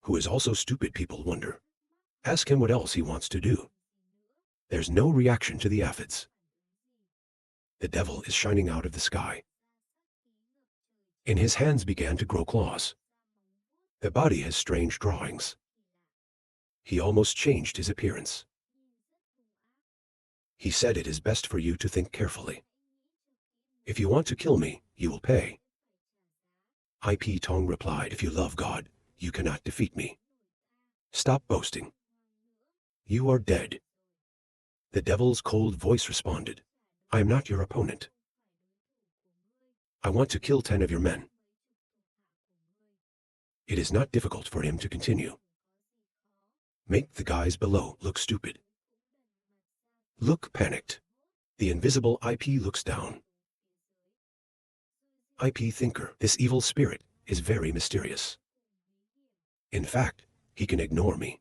who is also stupid, people wonder. Ask him what else he wants to do. There's no reaction to the aphids. The devil is shining out of the sky. In his hands began to grow claws. The body has strange drawings. He almost changed his appearance. He said, "It is best for you to think carefully. If you want to kill me, you will pay." IP Tong replied, "If you love God, you cannot defeat me. Stop boasting. You are dead." The devil's cold voice responded, "I am not your opponent. I want to kill 10 of your men." It is not difficult for him to continue. Make the guys below look stupid. Look panicked. The invisible IP looks down. IP thinker, this evil spirit is very mysterious. In fact, he can ignore me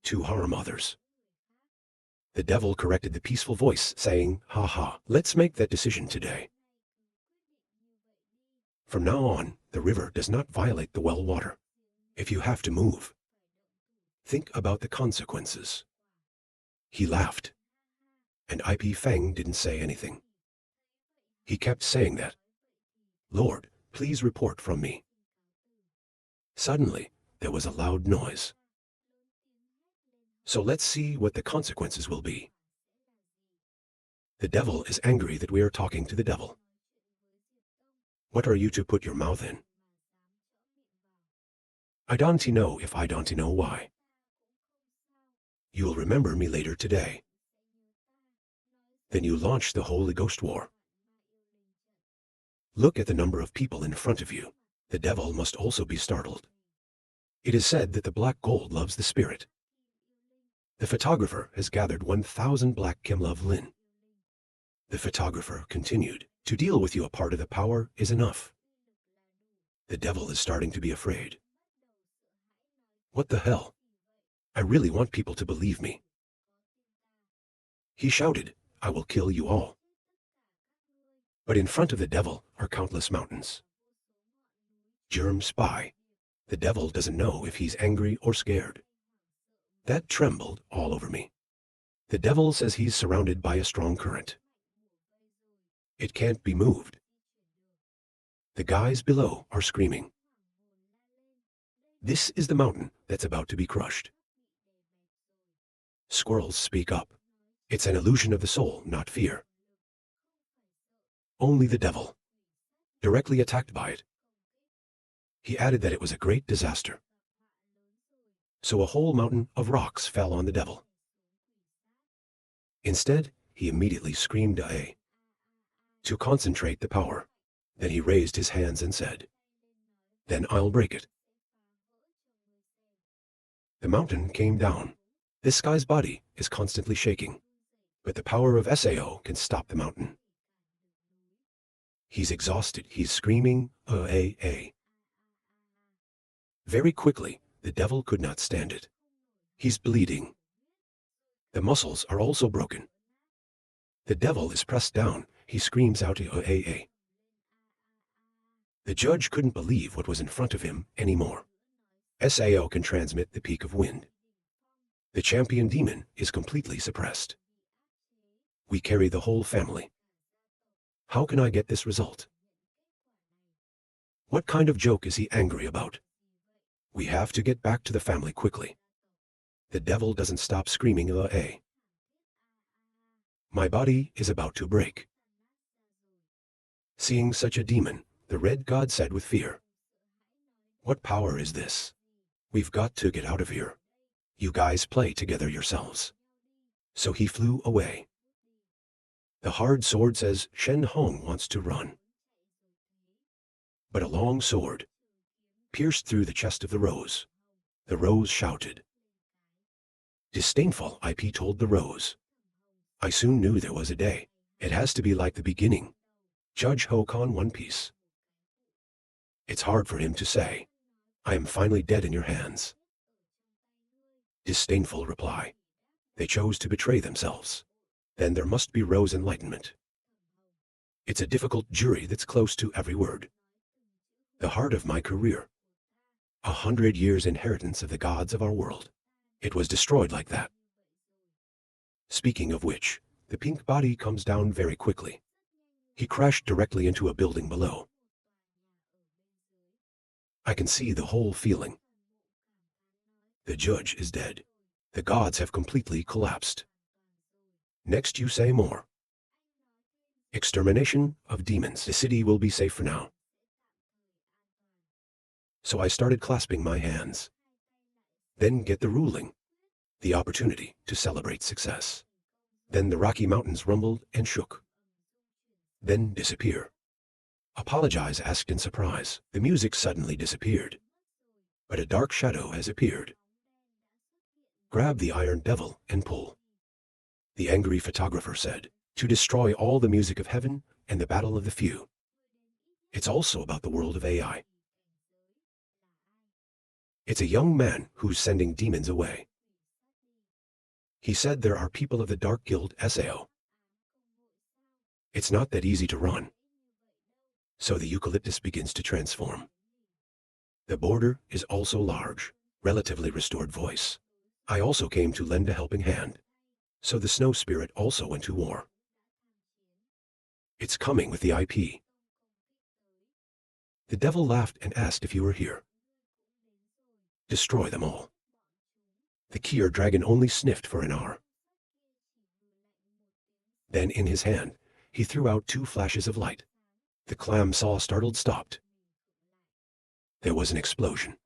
to harm others. The devil corrected the peaceful voice, saying, "Ha ha, let's make that decision today. From now on, the river does not violate the well water. If you have to move, think about the consequences." He laughed, and IP Feng didn't say anything. He kept saying that, "Lord, please report from me." Suddenly, there was a loud noise. So let's see what the consequences will be. The devil is angry that we are talking to the devil. What are you to put your mouth in? I don't know if I don't know why. You will remember me later today. Then you launch the Holy Ghost War. Look at the number of people in front of you. The devil must also be startled. It is said that the black gold loves the spirit. The photographer has gathered 1,000 black Kim love Lin. The photographer continued, "To deal with you, a part of the power is enough." The devil is starting to be afraid. What the hell? I really want people to believe me. He shouted, "I will kill you all." But in front of the devil are countless mountains. Germ spy. The devil doesn't know if he's angry or scared. That trembled all over me. The devil says he's surrounded by a strong current. It can't be moved. The guys below are screaming. This is the mountain that's about to be crushed. Squirrels speak up. It's an illusion of the soul, not fear. Only the devil, directly attacked by it. He added that it was a great disaster. So a whole mountain of rocks fell on the devil. Instead, he immediately screamed "A" to concentrate the power. Then he raised his hands and said, "Then I'll break it." The mountain came down. This guy's body is constantly shaking, but the power of SAO can stop the mountain. He's exhausted. He's screaming "A." Very quickly, the devil could not stand it. He's bleeding. The muscles are also broken. The devil is pressed down. He screams out "A." The judge couldn't believe what was in front of him anymore. SAO can transmit the peak of wind. The champion demon is completely suppressed. We carry the whole family. How can I get this result? What kind of joke is he angry about? We have to get back to the family quickly. The devil doesn't stop screaming "A." My body is about to break. Seeing such a demon, the red god said with fear, "What power is this? We've got to get out of here. You guys play together yourselves." So he flew away. The hard sword says Shen Hong wants to run. But a long sword pierced through the chest of the rose. The rose shouted. Disdainful, IP told the rose. I soon knew there was a day. It has to be like the beginning. Judge Hokan One Piece. It's hard for him to say, I am finally dead in your hands. Disdainful reply. They chose to betray themselves. Then there must be Rose enlightenment. It's a difficult jury that's close to every word. The heart of my career. 100 years inheritance of the gods of our world. It was destroyed like that. Speaking of which, the pink body comes down very quickly. He crashed directly into a building below. I can see the whole feeling. The judge is dead. The gods have completely collapsed. Next you say more. Extermination of demons. The city will be safe for now. So I started clasping my hands. Then get the ruling. The opportunity to celebrate success. Then the Rocky Mountains rumbled and shook. Then disappear. Apologize asked in surprise. The music suddenly disappeared. But a dark shadow has appeared. Grab the iron devil and pull. The angry photographer said, to destroy all the music of heaven and the battle of the few. It's also about the world of AI. It's a young man who's sending demons away. He said there are people of the Dark Guild SAO. It's not that easy to run. So the eucalyptus begins to transform. The border is also large, relatively restored voice. I also came to lend a helping hand. So the snow spirit also went to war. It's coming with the IP. The devil laughed and asked if you were here. Destroy them all. The Kier dragon only sniffed for an hour. Then in his hand, he threw out 2 flashes of light. The clam saw startled stopped. There was an explosion.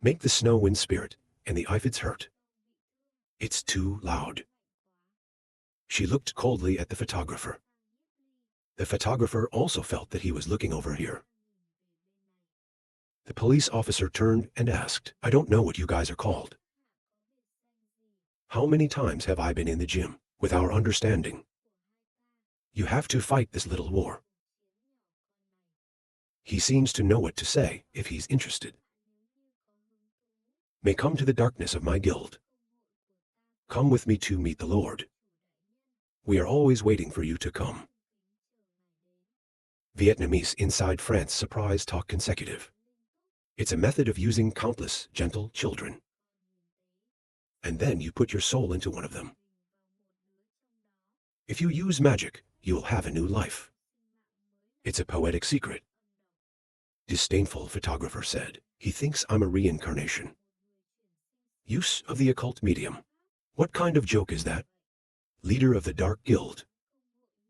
Make the snow wind spirit, and the aphids hurt. It's too loud. She looked coldly at the photographer. The photographer also felt that he was looking over here. The police officer turned and asked, I don't know what you guys are called. How many times have I been in the gym with our understanding? You have to fight this little war. He seems to know what to say if he's interested. May come to the darkness of my guild. Come with me to meet the Lord. We are always waiting for you to come. Vietnamese inside France surprise talk consecutive. It's a method of using countless gentle children. And then you put your soul into one of them. If you use magic, you will have a new life. It's a poetic secret. Disdainful photographer said, he thinks I'm a reincarnation. Use of the occult medium. What kind of joke is that? Leader of the Dark Guild.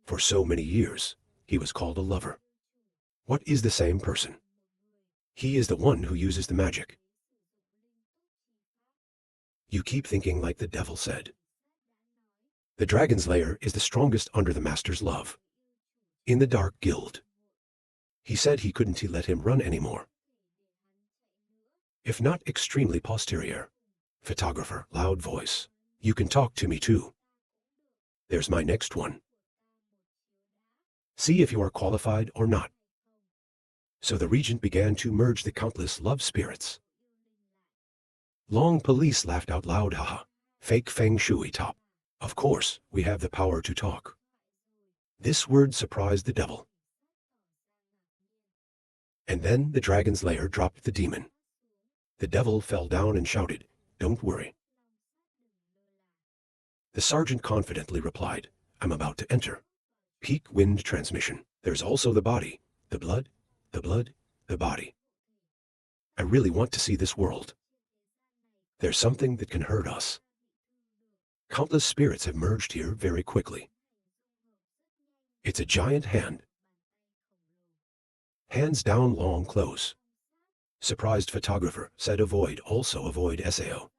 For so many years, he was called a lover. What is the same person? He is the one who uses the magic. You keep thinking like the devil said. The dragon's lair is the strongest under the master's love. In the Dark Guild. He said he couldn't let him run anymore. If not extremely posterior. Photographer, loud voice. You can talk to me too. There's my next one. See if you are qualified or not. So the regent began to merge the countless love spirits. Long police laughed out loud, haha. Fake feng shui top. Of course, we have the power to talk. This word surprised the devil. And then the dragon's lair dropped the demon. The devil fell down and shouted, don't worry. The sergeant confidently replied, I'm about to enter. Peak wind transmission. There's also the body, the blood, the blood, the body. I really want to see this world. There's something that can hurt us. Countless spirits have merged here very quickly. It's a giant hand. Hands down, long, close. Surprised photographer said avoid, also avoid SAO.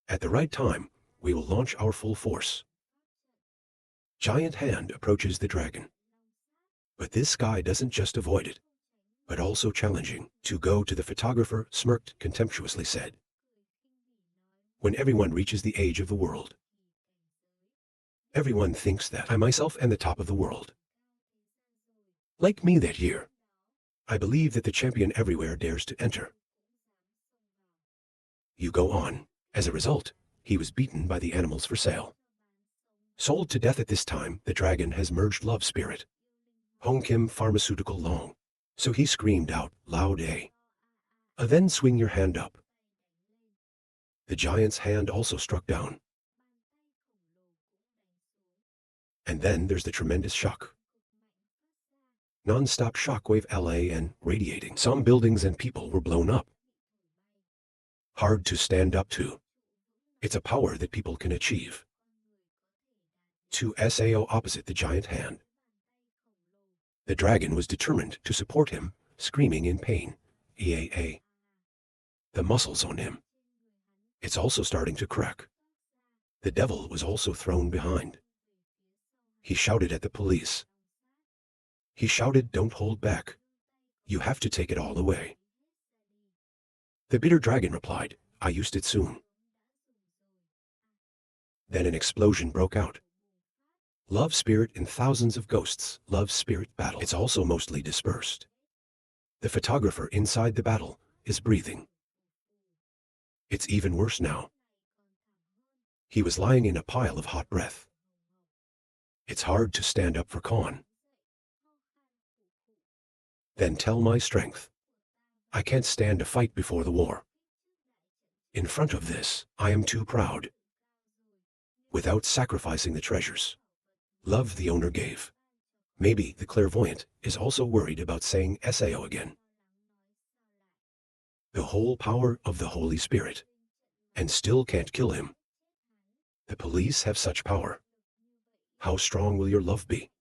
At the right time, we will launch our full force. Giant hand approaches the dragon. But this guy doesn't just avoid it, but also challenging. To go to the photographer smirked contemptuously said. When everyone reaches the age of the world. Everyone thinks that I myself am the top of the world. Like me that year. I believe that the champion everywhere dares to enter. You go on. As a result, he was beaten by the animals for sale. Sold to death at this time, the dragon has merged love spirit. Hong Kim pharmaceutical long. So he screamed out, loud A. Then swing your hand up. The giant's hand also struck down. And then there's the tremendous shock. Non-stop shockwave LA and radiating. Some buildings and people were blown up. Hard to stand up to. It's a power that people can achieve. To SAO opposite the giant hand. The dragon was determined to support him, screaming in pain. EAA. The muscles on him. It's also starting to crack. The devil was also thrown behind. He shouted at the police. He shouted, "Don't hold back. You have to take it all away." The bitter dragon replied, "I used it soon." Then an explosion broke out. Love spirit and thousands of ghosts, love spirit battle. It's also mostly dispersed. The photographer inside the battle is breathing. It's even worse now. He was lying in a pile of hot breath. It's hard to stand up for Khan. Then tell my strength. I can't stand a fight before the war. In front of this, I am too proud. Without sacrificing the treasures. Love the owner gave. Maybe the clairvoyant is also worried about saying SAO again. The whole power of the Holy Spirit. And still can't kill him. The police have such power. How strong will your love be?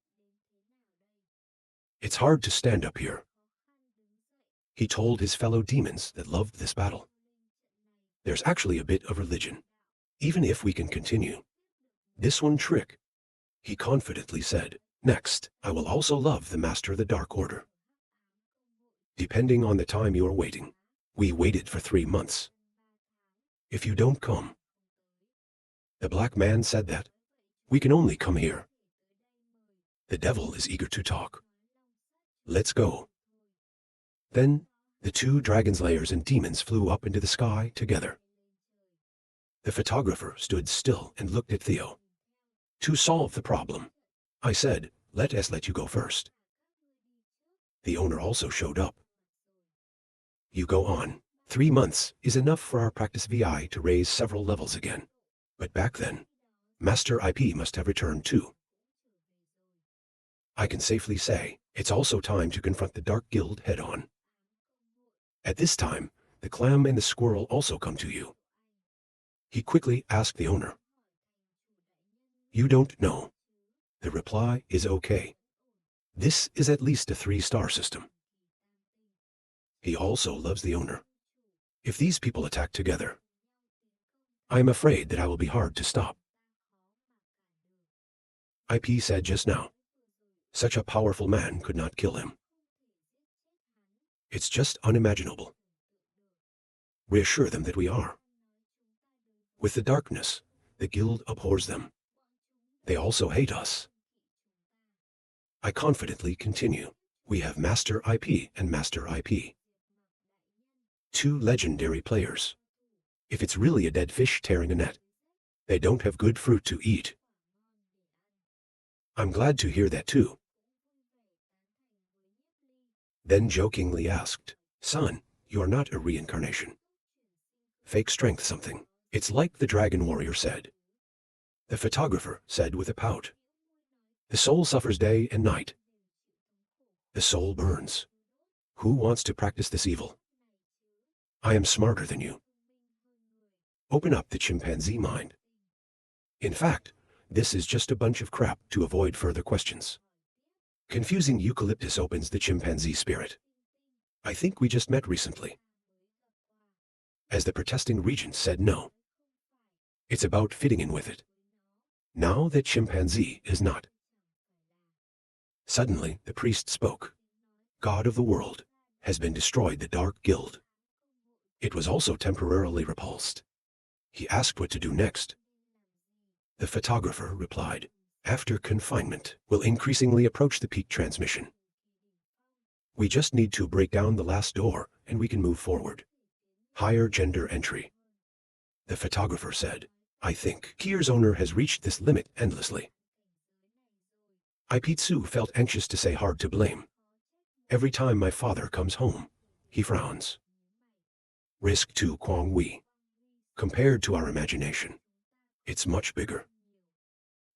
It's hard to stand up here. He told his fellow demons that loved this battle. There's actually a bit of religion. Even if we can continue. This one trick. He confidently said, "Next, I will also love the Master of the Dark Order." Depending on the time you are waiting. We waited for 3 months. If you don't come. The black man said that. We can only come here. The devil is eager to talk. Let's go. Then, the 2 dragon slayers and demons flew up into the sky together. The photographer stood still and looked at Theo. To solve the problem, I said, let us let you go first. The owner also showed up. You go on. 3 months is enough for our practice VI to raise several levels again. But back then, Master IP must have returned too. I can safely say, it's also time to confront the Dark Guild head-on. At this time, the clam and the squirrel also come to you. He quickly asked the owner. You don't know. The reply is okay. This is at least a 3-star system. He also loves the owner. If these people attack together, I am afraid that I will be hard to stop. IP said just now. Such a powerful man could not kill him. It's just unimaginable. Reassure them that we are. With the darkness, the guild abhors them. They also hate us. I confidently continue. We have Master IP and Master IP. 2 legendary players. If it's really a dead fish tearing a net, they don't have good fruit to eat. I'm glad to hear that too. Then jokingly asked, son, you are not a reincarnation. Fake strength something. It's like the dragon warrior said. The photographer said with a pout. The soul suffers day and night. The soul burns. Who wants to practice this evil? I am smarter than you. Open up the chimpanzee mind. In fact, this is just a bunch of crap to avoid further questions. Confusing eucalyptus opens the chimpanzee spirit. I think we just met recently. As the protesting regent said no. It's about fitting in with it. Now that chimpanzee is not. Suddenly the priest spoke. God of the world has been destroyed the Dark Guild. It was also temporarily repulsed. He asked what to do next. The photographer replied, after confinement, we'll increasingly approach the peak transmission. We just need to break down the last door and we can move forward. Higher gender entry. The photographer said, I think Kier's owner has reached this limit endlessly. Ipitsu felt anxious to say hard to blame. Every time my father comes home, he frowns. Risk to Kwang Wei. Compared to our imagination, it's much bigger.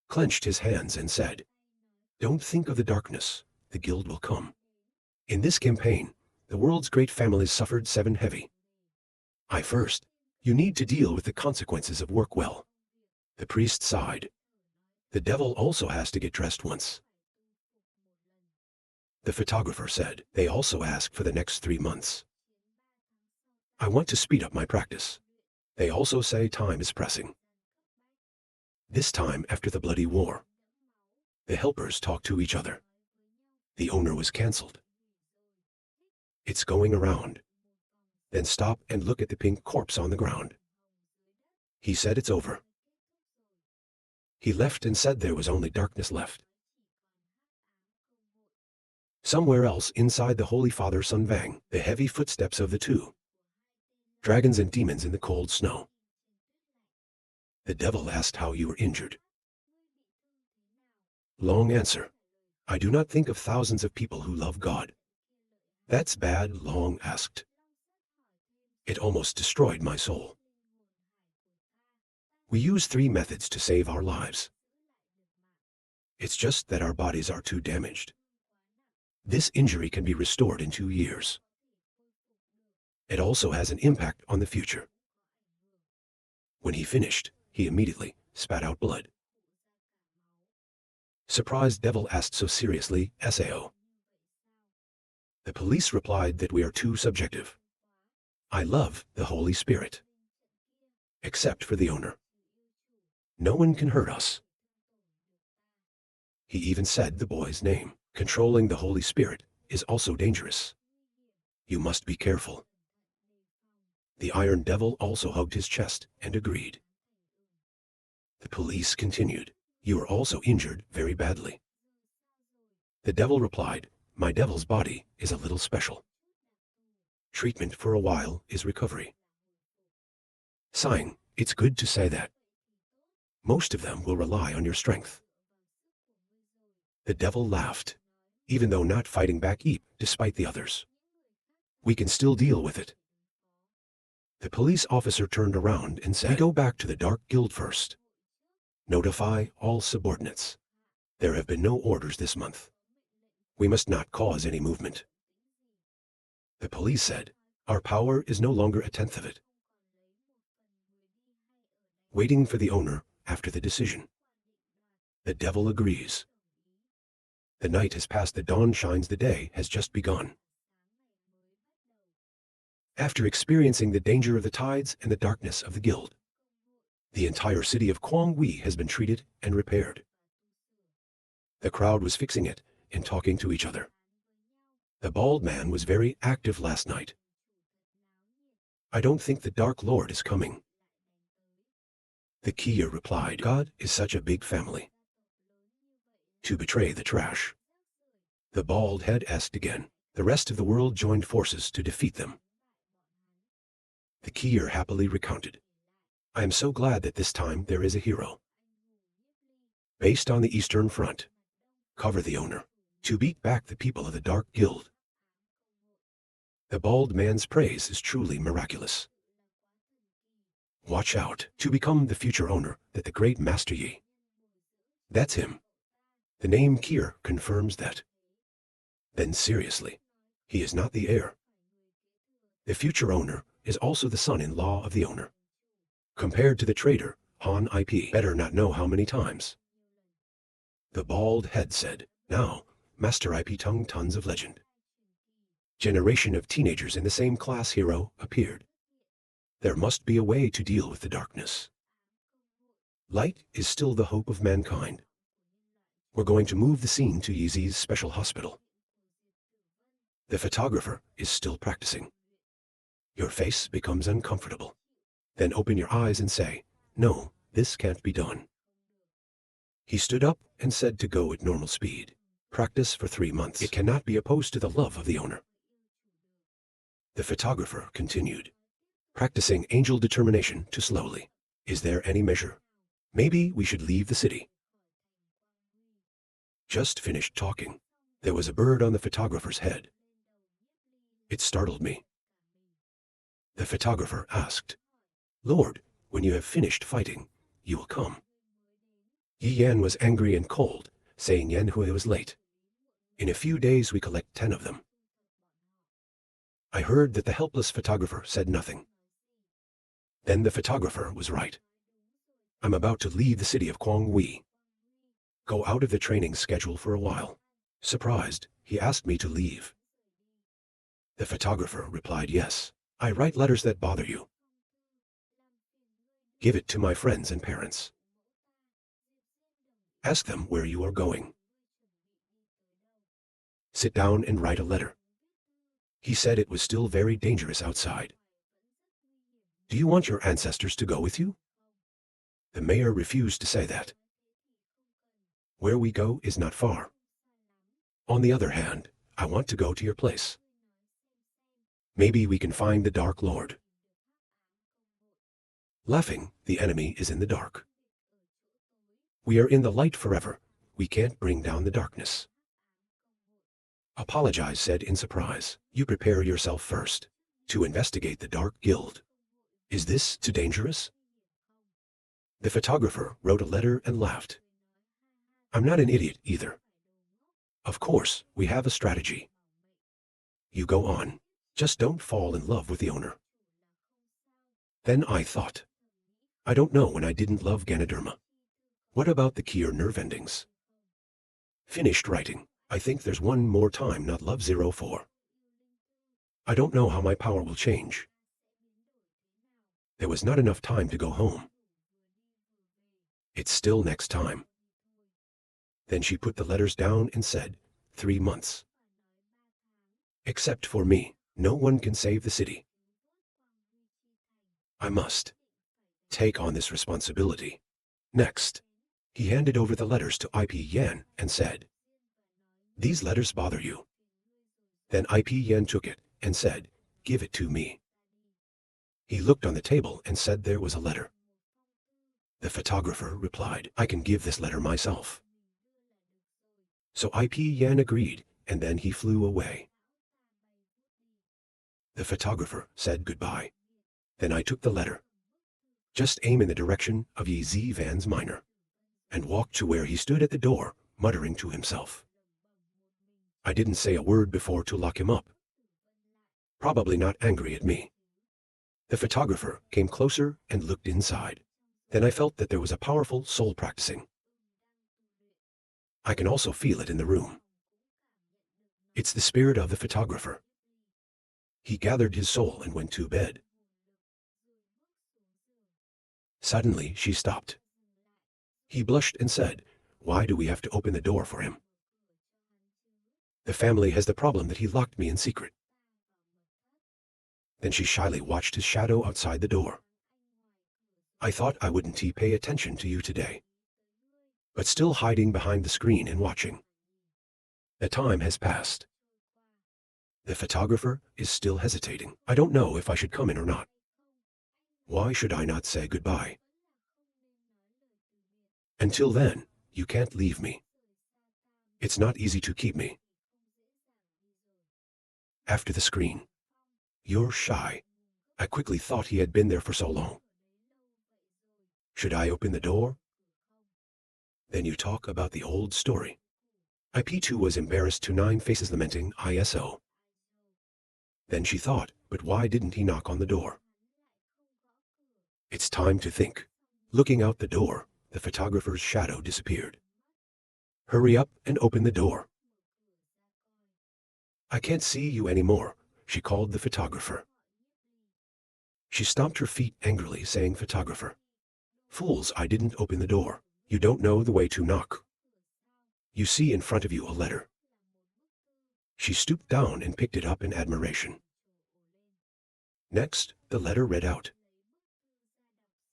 Clenched his hands and said, "Don't think of the darkness, the guild will come. In this campaign, the world's great families suffered 7 heavy. First, you need to deal with the consequences of work well." The priest sighed. "The devil also has to get dressed once." The photographer said, "They also ask for the next 3 months. I want to speed up my practice. They also say time is pressing." This time after the bloody war, the helpers talked to each other. The owner was cancelled. It's going around. Then stop and look at the pink corpse on the ground. He said it's over. He left and said there was only darkness left. Somewhere else inside the Holy Father Sun Vang, the heavy footsteps of the 2 dragons and demons in the cold snow. The devil asked how you were injured. Long answer. I do not think of thousands of people who love God. That's bad, Long asked. It almost destroyed my soul. We use 3 methods to save our lives. It's just that our bodies are too damaged. This injury can be restored in 2 years. It also has an impact on the future. When he finished, he immediately spat out blood. Surprised devil asked so seriously, "Sao?" The police replied that we are too subjective. I love the Holy Spirit. Except for the owner. No one can hurt us. He even said the boy's name. Controlling the Holy Spirit is also dangerous. You must be careful. The Iron Devil also hugged his chest and agreed. The police continued. You are also injured very badly. The devil replied, my devil's body is a little special. Treatment for a while is recovery. Sighing, it's good to say that. Most of them will rely on your strength. The devil laughed, even though not fighting back despite the others. We can still deal with it. The police officer turned around and said, we go back to the Dark Guild first. Notify all subordinates. There have been no orders this month. We must not cause any movement. The police said, our power is no longer a tenth of it. Waiting for the owner after the decision. The devil agrees. The night has passed, the dawn shines, the day has just begun. After experiencing the danger of the tides and the darkness of the guild, the entire city of Kwang Wei has been treated and repaired. The crowd was fixing it and talking to each other. The bald man was very active last night. I don't think the Dark Lord is coming. The Kia replied, God is such a big family. To betray the trash. The bald head asked again. The rest of the world joined forces to defeat them. The Kier happily recounted. I am so glad that this time there is a hero. Based on the Eastern Front. Cover the owner. To beat back the people of the Dark Guild. The bald man's praise is truly miraculous. Watch out to become the future owner that the great Master Yi. That's him. The name Kier confirms that. Then seriously, he is not the heir. The future owner is also the son-in-law of the owner. Compared to the traitor, Han IP better not know how many times. The bald head said, now, Master IP tongue tons of legend. Generation of teenagers in the same class hero appeared. There must be a way to deal with the darkness. Light is still the hope of mankind. We're going to move the scene to Yeezy's special hospital. The photographer is still practicing. Your face becomes uncomfortable. Then open your eyes and say, no, this can't be done. He stood up and said to go at normal speed. Practice for 3 months. It cannot be opposed to the love of the owner. The photographer continued. Practicing angel determination to slowly. Is there any measure? Maybe we should leave the city. Just finished talking. There was a bird on the photographer's head. It startled me. The photographer asked, Lord, when you have finished fighting, you will come. Yi Yan was angry and cold, saying Manhua was late. In a few days we collect 10 of them. I heard that the helpless photographer said nothing. Then the photographer was right. I'm about to leave the city of Guanghui. Go out of the training schedule for a while. Surprised, he asked me to leave. The photographer replied, yes, I write letters that bother you. Give it to my friends and parents. Ask them where you are going. Sit down and write a letter. He said it was still very dangerous outside. Do you want your ancestors to go with you? The mayor refused to say that. Where we go is not far. On the other hand, I want to go to your place. Maybe we can find the Dark Lord. Laughing, the enemy is in the dark. We are in the light forever. We can't bring down the darkness. Apologize, said in surprise. You prepare yourself first to investigate the Dark Guild. Is this too dangerous? The photographer wrote a letter and laughed. I'm not an idiot either. Of course, we have a strategy. You go on. Just don't fall in love with the owner. Then I thought. I don't know when I didn't love Ganoderma. What about the key or nerve endings? Finished writing. I think there's one more time not love 04. I don't know how my power will change. There was not enough time to go home. It's still next time. Then she put the letters down and said, 3 months. Except for me, no one can save the city. I must take on this responsibility. Next, he handed over the letters to IP Yan and said, these letters bother you. Then IP Yan took it and said, give it to me. He looked on the table and said there was a letter. The photographer replied, I can give this letter myself. So IP Yan agreed, and then he flew away. The photographer said goodbye. Then I took the letter. Just aim in the direction of Yi Zi Van's miner, and walked to where he stood at the door, muttering to himself. I didn't say a word before to lock him up. Probably not angry at me. The photographer came closer and looked inside. Then I felt that there was a powerful soul practicing. I can also feel it in the room. It's the spirit of the photographer. He gathered his soul and went to bed. Suddenly she stopped. He blushed and said, why do we have to open the door for him? The family has the problem that he locked me in secret. Then she shyly watched his shadow outside the door. I thought I wouldn't pay attention to you today. But still hiding behind the screen and watching. The time has passed. The photographer is still hesitating. I don't know if I should come in or not. Why should I not say goodbye? Until then, you can't leave me. It's not easy to keep me. After the screen. You're shy. I quickly thought he had been there for so long. Should I open the door? Then you talk about the old story. IP2 was embarrassed to 9 faces lamenting ISO. Then she thought, but why didn't he knock on the door? It's time to think. Looking out the door, the photographer's shadow disappeared. Hurry up and open the door. I can't see you anymore, she called the photographer. She stomped her feet angrily, saying, photographer. Fools, I didn't open the door. You don't know the way to knock. You see in front of you a letter. She stooped down and picked it up in admiration. Next, the letter read out.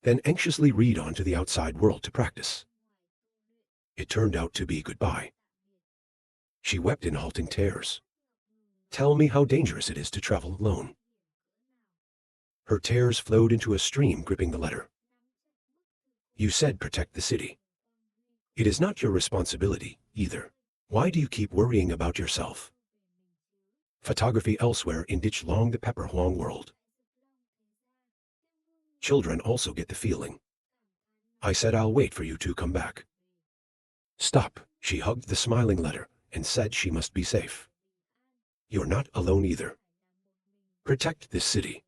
Then anxiously read on to the outside world to practice. It turned out to be goodbye. She wept in halting tears. Tell me how dangerous it is to travel alone. Her tears flowed into a stream gripping the letter. You said protect the city. It is not your responsibility, either. Why do you keep worrying about yourself? Photography elsewhere in Ditch Long the Pepper Huang world. Children also get the feeling. I said I'll wait for you to come back. Stop, she hugged the smiling letter and said she must be safe. You're not alone either. Protect this city.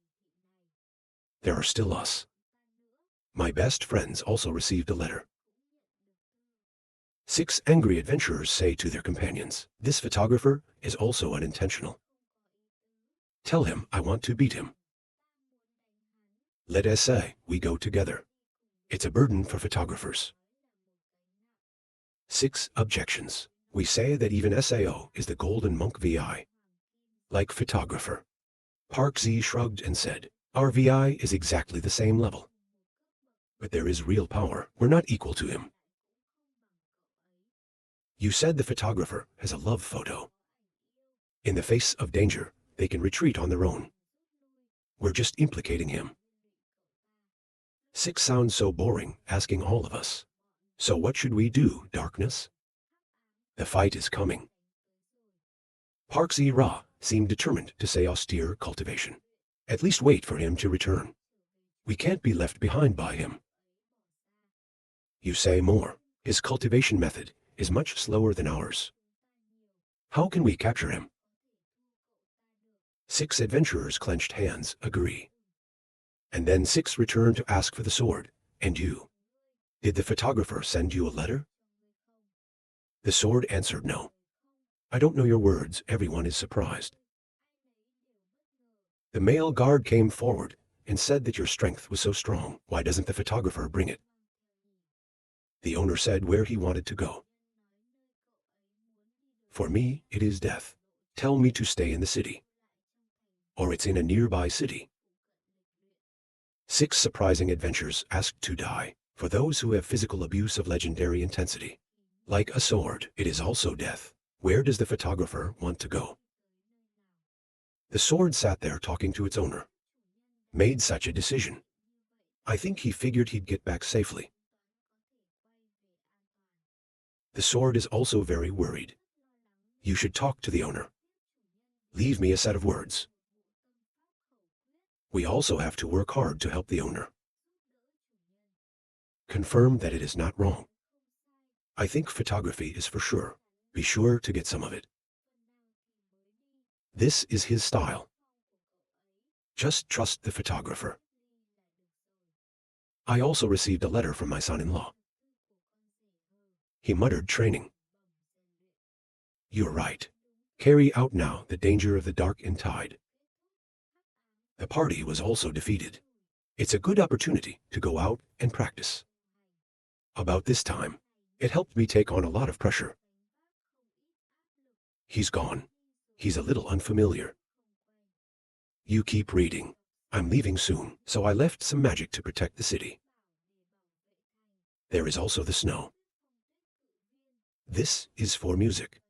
There are still us. My best friends also received a letter. 6 angry adventurers say to their companions, this photographer is also unintentional. Tell him I want to beat him. Let us say we go together. It's a burden for photographers. 6 objections. We say that even SAO is the golden monk VI. Like photographer. Park Z shrugged and said, our VI is exactly the same level. But there is real power. We're not equal to him. You said the photographer has a love photo. In the face of danger, they can retreat on their own. We're just implicating him. 6 sounds so boring, asking all of us. So what should we do, darkness? The fight is coming. Park Z Ra seemed determined to say austere cultivation. At least wait for him to return. We can't be left behind by him. You say more. His cultivation method is much slower than ours. How can we capture him? 6 adventurers clenched hands, agree. And then 6 returned to ask for the sword. And you? Did the photographer send you a letter? The sword answered no. I don't know your words, everyone is surprised. The male guard came forward and said that your strength was so strong, why doesn't the photographer bring it? The owner said where he wanted to go. For me, it is death. Tell me to stay in the city. Or it's in a nearby city. 6 surprising adventures asked to die, for those who have physical abuse of legendary intensity. Like a sword, it is also death. Where does the photographer want to go? The sword sat there talking to its owner. Made such a decision. I think he figured he'd get back safely. The sword is also very worried. You should talk to the owner. Leave me a set of words. We also have to work hard to help the owner. Confirm that it is not wrong. I think photography is for sure. Be sure to get some of it. This is his style. Just trust the photographer. I also received a letter from my son-in-law. He muttered training. You're right. Carry out now the danger of the dark and tide. The party was also defeated. It's a good opportunity to go out and practice. About this time, it helped me take on a lot of pressure. He's gone. He's a little unfamiliar. You keep reading. I'm leaving soon, so I left some magic to protect the city. There is also the snow. This is for music.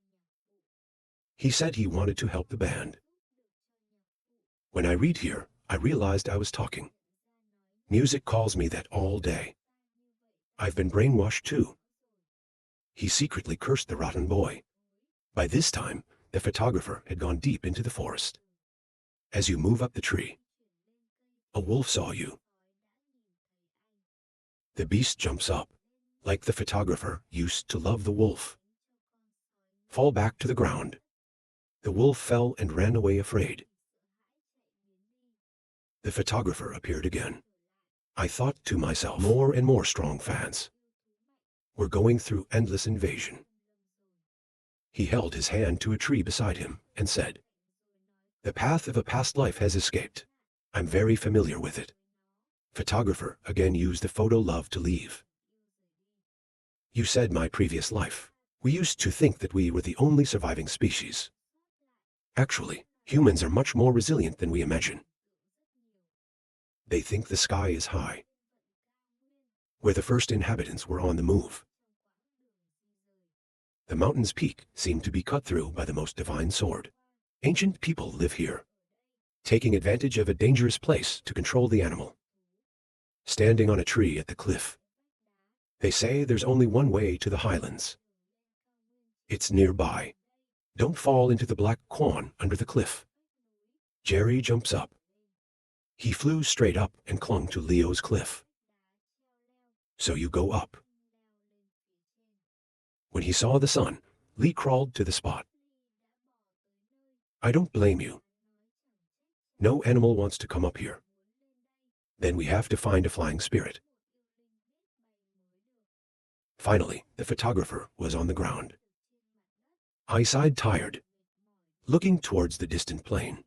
He said he wanted to help the band. When I read here, I realized I was talking. Music calls me that all day. I've been brainwashed too. He secretly cursed the rotten boy. By this time, the photographer had gone deep into the forest. As you move up the tree, a wolf saw you. The beast jumps up, like the photographer used to love the wolf. Fall back to the ground. The wolf fell and ran away afraid. The photographer appeared again. I thought to myself, more and more strong fans. We're going through endless invasion. He held his hand to a tree beside him and said, the path of a past life has escaped. I'm very familiar with it. Photographer again used the photo love to leave. You said my previous life. We used to think that we were the only surviving species. Actually, humans are much more resilient than we imagine. They think the sky is high. Where the first inhabitants were on the move. The mountain's peak seemed to be cut through by the most divine sword. Ancient people live here, taking advantage of a dangerous place to control the animal. Standing on a tree at the cliff. They say there's only one way to the highlands. It's nearby. Don't fall into the black quan under the cliff. Jerry jumps up. He flew straight up and clung to Leo's cliff. So you go up. When he saw the sun, Li crawled to the spot. I don't blame you. No animal wants to come up here. Then we have to find a flying spirit. Finally, the photographer was on the ground. I sighed tired, looking towards the distant plain.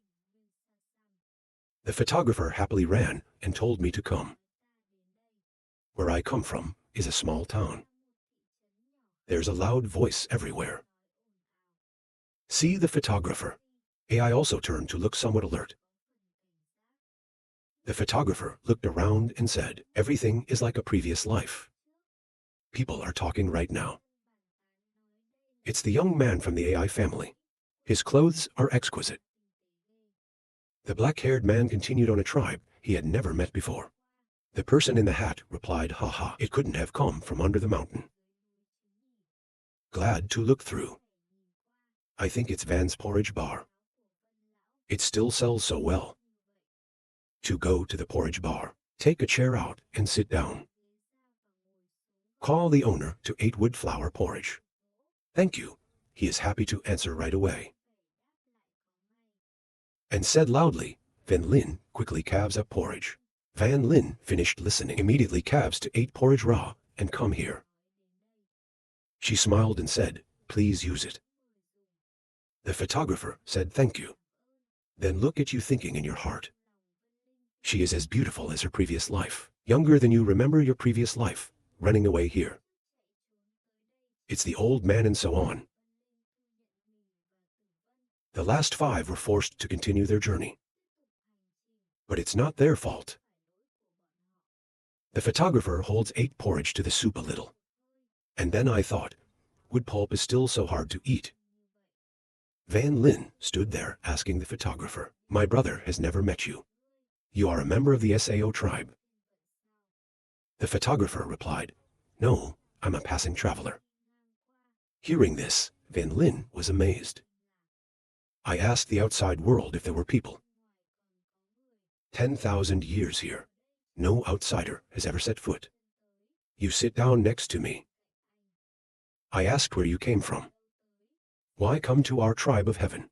The photographer happily ran and told me to come. Where I come from is a small town. There's a loud voice everywhere. See the photographer. I also turned to look somewhat alert. The photographer looked around and said, everything is like a previous life. People are talking right now. It's the young man from the AI family. His clothes are exquisite. The black-haired man continued on a tribe he had never met before. The person in the hat replied, haha, it couldn't have come from under the mountain. Glad to look through. I think it's Van's porridge bar. It still sells so well. To go to the porridge bar, take a chair out and sit down. Call the owner to 8 wood flour porridge. Thank you. He is happy to answer right away. And said loudly, Van Lin quickly calves up porridge. Van Lin finished listening, immediately calves to 8 porridge raw and come here. She smiled and said, please use it. The photographer said thank you. Then look at you thinking in your heart. She is as beautiful as her previous life, younger than you remember your previous life, running away here. It's the old man and so on. The last 5 were forced to continue their journey. But it's not their fault. The photographer holds 8 porridge to the soup a little. And then I thought, wood pulp is still so hard to eat. Van Lin stood there asking the photographer, my brother has never met you. You are a member of the Sao tribe. The photographer replied, no, I'm a passing traveler. Hearing this, Van Lin was amazed. I asked the outside world if there were people. 10,000 years here. No outsider has ever set foot. You sit down next to me. I asked where you came from. Why come to our tribe of heaven?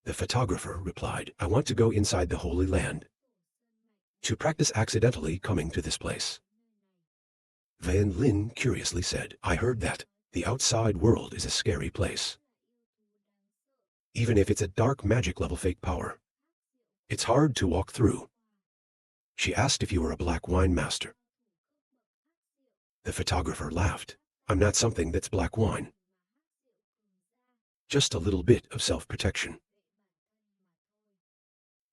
The photographer replied, I want to go inside the Holy Land. To practice accidentally coming to this place. Van Lin curiously said, I heard that the outside world is a scary place. Even if it's a dark magic level fake power. It's hard to walk through. She asked if you were a black wine master. The photographer laughed. I'm not something that's black wine. Just a little bit of self-protection.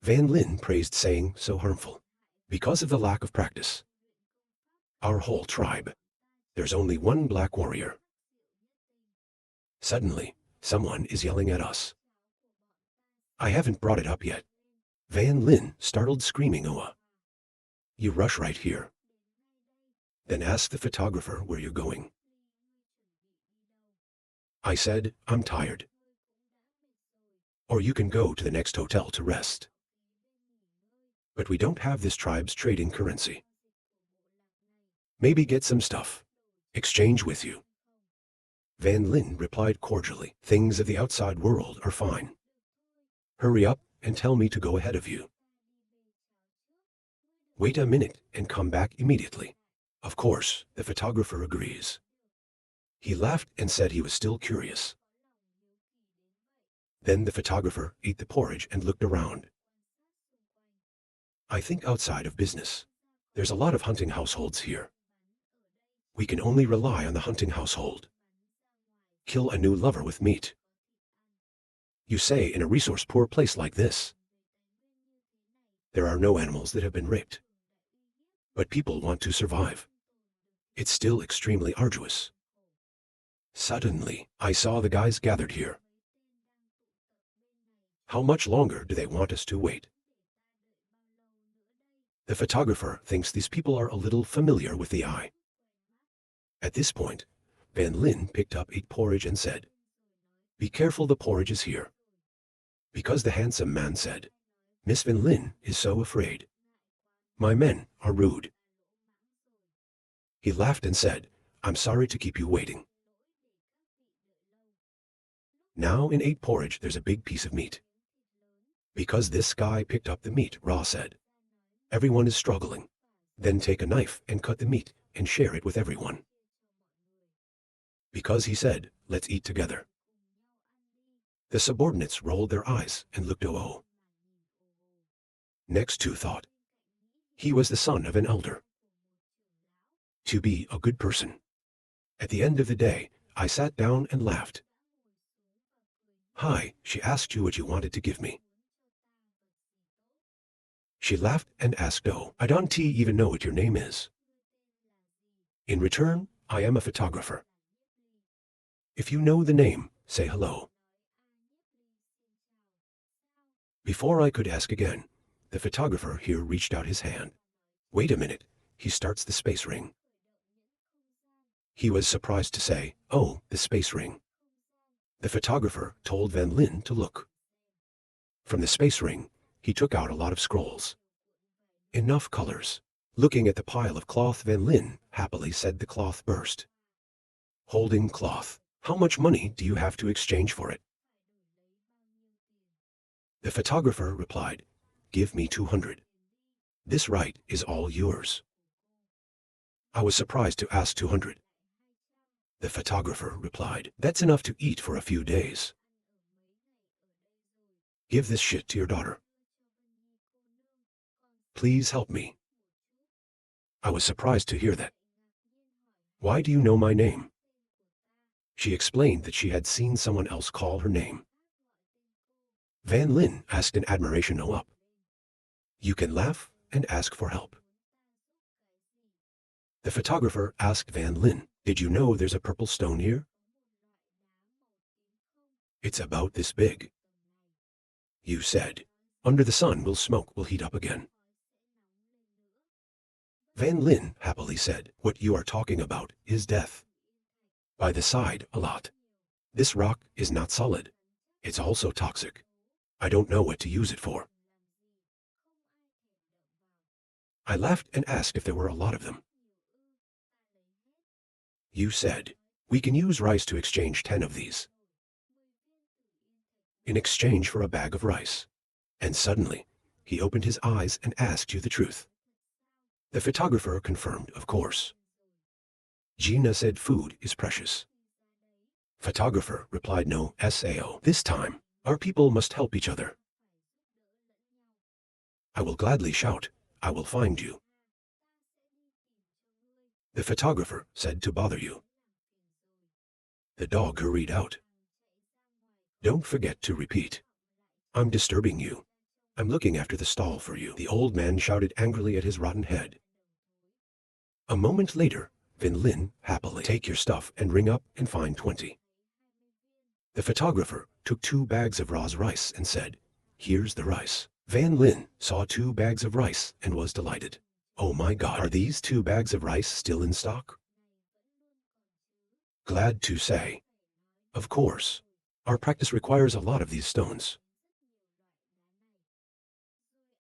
Van Lin praised saying so harmful. Because of the lack of practice. Our whole tribe. There's only one black warrior. Suddenly, someone is yelling at us. I haven't brought it up yet. Van Lin startled screaming, Oa. You rush right here. Then ask the photographer where you're going. I said, I'm tired. Or you can go to the next hotel to rest. But we don't have this tribe's trading currency. Maybe get some stuff. Exchange with you. Van Lin replied cordially, things of the outside world are fine. Hurry up and tell me to go ahead of you. Wait a minute and come back immediately. Of course, the photographer agrees. He laughed and said he was still curious. Then the photographer ate the porridge and looked around. I think outside of business, there's a lot of hunting households here. We can only rely on the hunting household. Kill a new lover with meat. You say in a resource-poor place like this. There are no animals that have been raped. But people want to survive. It's still extremely arduous. Suddenly, I saw the guys gathered here. How much longer do they want us to wait? The photographer thinks these people are a little familiar with the eye. At this point, Van Lin picked up 8 porridge and said, be careful, the porridge is here. Because the handsome man said, Miss Van Lin is so afraid. My men are rude. He laughed and said, I'm sorry to keep you waiting. Now in ate porridge there's a big piece of meat. Because this guy picked up the meat, Ra said. Everyone is struggling. Then take a knife and cut the meat and share it with everyone. Because he said, let's eat together. The subordinates rolled their eyes and looked oh. Next two thought. He was the son of an elder. To be a good person. At the end of the day, I sat down and laughed. Hi, she asked you what you wanted to give me. She laughed and asked, oh, I don't even know what your name is. In return, I am a photographer. If you know the name, say hello. Before I could ask again, the photographer here reached out his hand. Wait a minute, he starts the space ring. He was surprised to say, oh, the space ring. The photographer told Van Lin to look. From the space ring, he took out a lot of scrolls. Enough colors. Looking at the pile of cloth, Van Lin happily said the cloth burst. Holding cloth. How much money do you have to exchange for it? The photographer replied, give me 200. This right is all yours. I was surprised to ask 200. The photographer replied, that's enough to eat for a few days. Give this shit to your daughter. Please help me. I was surprised to hear that. Why do you know my name? She explained that she had seen someone else call her name. Van Lin asked in admiration, oh up. You can laugh and ask for help. The photographer asked Van Lin, did you know there's a purple stone here? It's about this big. You said, under the sun smoke will heat up again. Van Lin happily said, what you are talking about is death. By the side a lot. This rock is not solid. It's also toxic. I don't know what to use it for. I laughed and asked if there were a lot of them. You said, we can use rice to exchange 10 of these. In exchange for a bag of rice. And suddenly, he opened his eyes and asked you the truth. The photographer confirmed, of course. Gina said food is precious. Photographer replied, no, SAO. This time, our people must help each other. I will gladly shout, I will find you. The photographer said to bother you. The dog hurried out. Don't forget to repeat. I'm disturbing you. I'm looking after the stall for you. The old man shouted angrily at his rotten head. A moment later, Van Lin happily take your stuff and ring up and find 20. The photographer took 2 bags of Ra's rice and said, here's the rice. Van Lin saw 2 bags of rice and was delighted. Oh my God, are these 2 bags of rice still in stock? Glad to say. Of course. Our practice requires a lot of these stones.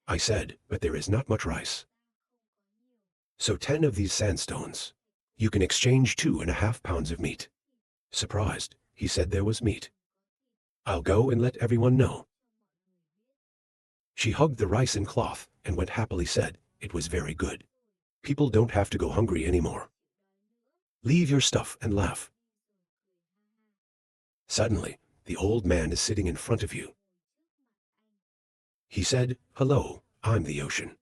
I said, but there is not much rice. So 10 of these sandstones. You can exchange 2.5 pounds of meat. Surprised, he said there was meat. I'll go and let everyone know. She hugged the rice and cloth and went happily said, it was very good. People don't have to go hungry anymore. Leave your stuff and laugh. Suddenly, the old man is sitting in front of you. He said, hello, I'm the ocean.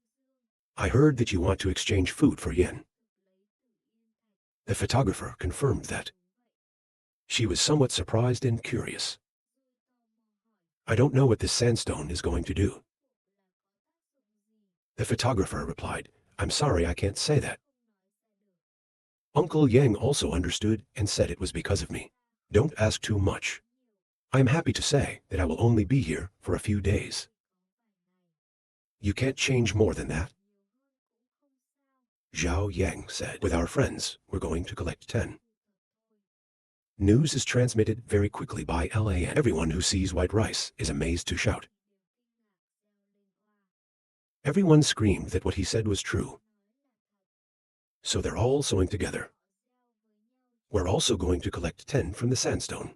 I heard that you want to exchange food for yen. The photographer confirmed that. She was somewhat surprised and curious. I don't know what this sandstone is going to do. The photographer replied, I'm sorry I can't say that. Uncle Yang also understood and said it was because of me. Don't ask too much. I am happy to say that I will only be here for a few days. You can't change more than that. Zhao Yang said, with our friends, we're going to collect 10. News is transmitted very quickly by LAN. Everyone who sees white rice is amazed to shout. Everyone screamed that what he said was true. So they're all sewing together. We're also going to collect 10 from the sandstone.